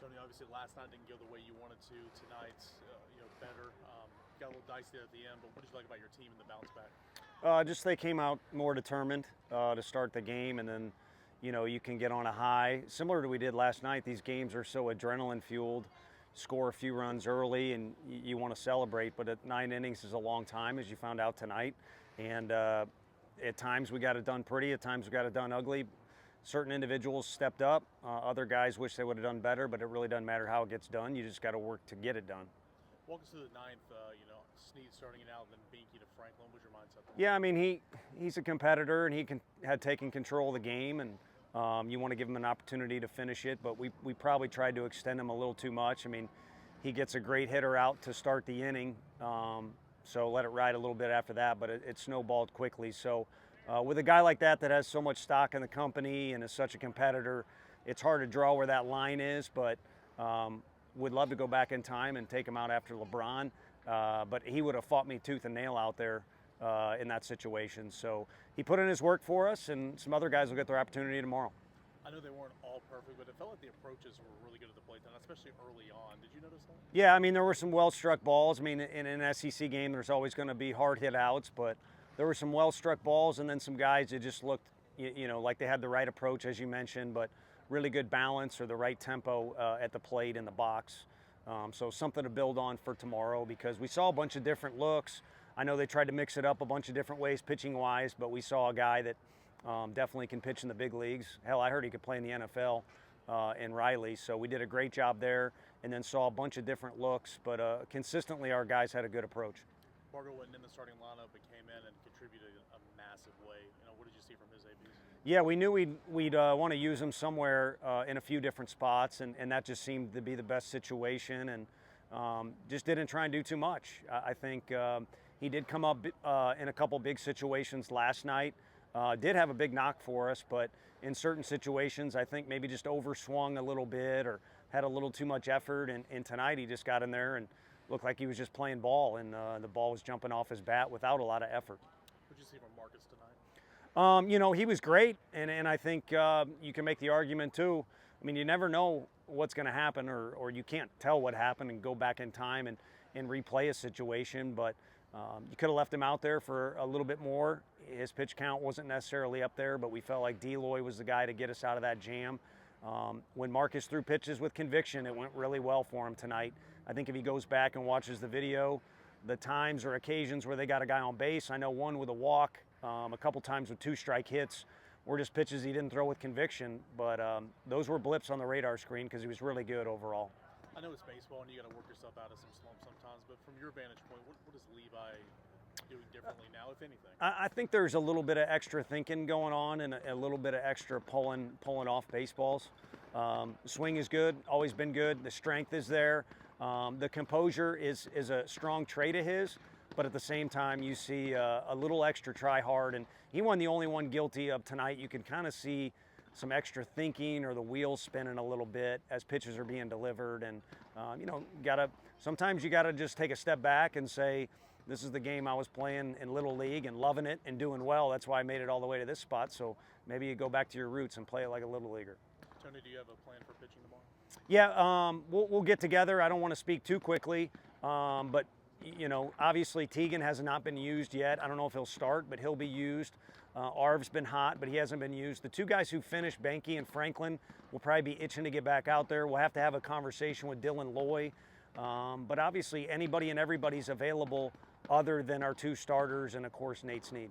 Tony, obviously last night didn't go the way you wanted to. Tonight, better. Got a little dicey at the end, but what did you like about your team and the bounce back? Just they came out more determined to start the game, and then, you can get on a high. Similar to what we did last night, these games are so adrenaline fueled. Score a few runs early, and you want to celebrate, but at 9 innings is a long time, as you found out tonight. And at times we got it done pretty, at times we got it done ugly. Certain individuals stepped up. Other guys wish they would have done better, but it really doesn't matter how it gets done. You just got to work to get it done. Walk us through the ninth, Snead starting it out, then Binky to Franklin. What was your mindset there? Yeah, I mean, he's a competitor, and had taken control of the game, and you want to give him an opportunity to finish it, but we probably tried to extend him a little too much. I mean, he gets a great hitter out to start the inning, so let it ride a little bit after that, but it snowballed quickly. So with a guy like that has so much stock in the company and is such a competitor, it's hard to draw where that line is, but would love to go back in time and take him out after LeBron, but he would have fought me tooth and nail out there in that situation. So he put in his work for us, and some other guys will get their opportunity tomorrow. I know they weren't all perfect, but it felt like the approaches were really good at the plate, especially early on. Did you notice that? Yeah, I mean, there were some well-struck balls. I mean, in an SEC game, there's always going to be hard hit outs, but there were some well-struck balls, and then some guys that just looked, like they had the right approach, as you mentioned, but really good balance or the right tempo at the plate in the box. So something to build on for tomorrow, because we saw a bunch of different looks. I know they tried to mix it up a bunch of different ways pitching-wise, but we saw a guy that definitely can pitch in the big leagues. Hell, I heard he could play in the NFL in Riley, so we did a great job there, and then saw a bunch of different looks, but consistently our guys had a good approach. Bargo went in the starting lineup and came in and contributed a massive way. What did you see from his ABs? Yeah, we knew we'd want to use him somewhere in a few different spots, and that just seemed to be the best situation, and just didn't try and do too much. I think he did come up in a couple big situations last night. Did have a big knock for us, but in certain situations, I think maybe just overswung a little bit or had a little too much effort. And tonight he just got in there and looked like he was just playing ball, and the ball was jumping off his bat without a lot of effort. What did you see from Marcus tonight? He was great, and I think you can make the argument too. I mean, you never know what's going to happen, or you can't tell what happened and go back in time and replay a situation, but you could have left him out there for a little bit more. His pitch count wasn't necessarily up there, but we felt like Deloy was the guy to get us out of that jam. When Marcus threw pitches with conviction, it went really well for him tonight. I think if he goes back and watches the video, the times or occasions where they got a guy on base, I know one with a walk, a couple times with 2-strike hits, were just pitches he didn't throw with conviction, but those were blips on the radar screen because he was really good overall. I know it's baseball and you got to work yourself out of some slumps sometimes, but from your vantage point, what is Levi doing differently now, if anything? I think there's a little bit of extra thinking going on and a little bit of extra pulling off baseballs. The swing is good, always been good. The strength is there. The composure is a strong trait of his, but at the same time, you see a little extra try hard, and he wasn't the only one guilty of tonight. You can kind of see some extra thinking or the wheels spinning a little bit as pitches are being delivered, and sometimes you gotta just take a step back and say, this is the game I was playing in Little League and loving it and doing well. That's why I made it all the way to this spot. So maybe you go back to your roots and play it like a Little Leaguer. Tony, do you have a plan for pitching tomorrow? Yeah, we'll get together. I don't want to speak too quickly, but obviously Teagan has not been used yet. I don't know if he'll start, but he'll be used. Arv's been hot, but he hasn't been used. The two guys who finished, Benke and Franklin, will probably be itching to get back out there. We'll have to have a conversation with Dylan Loy. But obviously anybody and everybody's available other than our two starters and, of course, Nate Snead.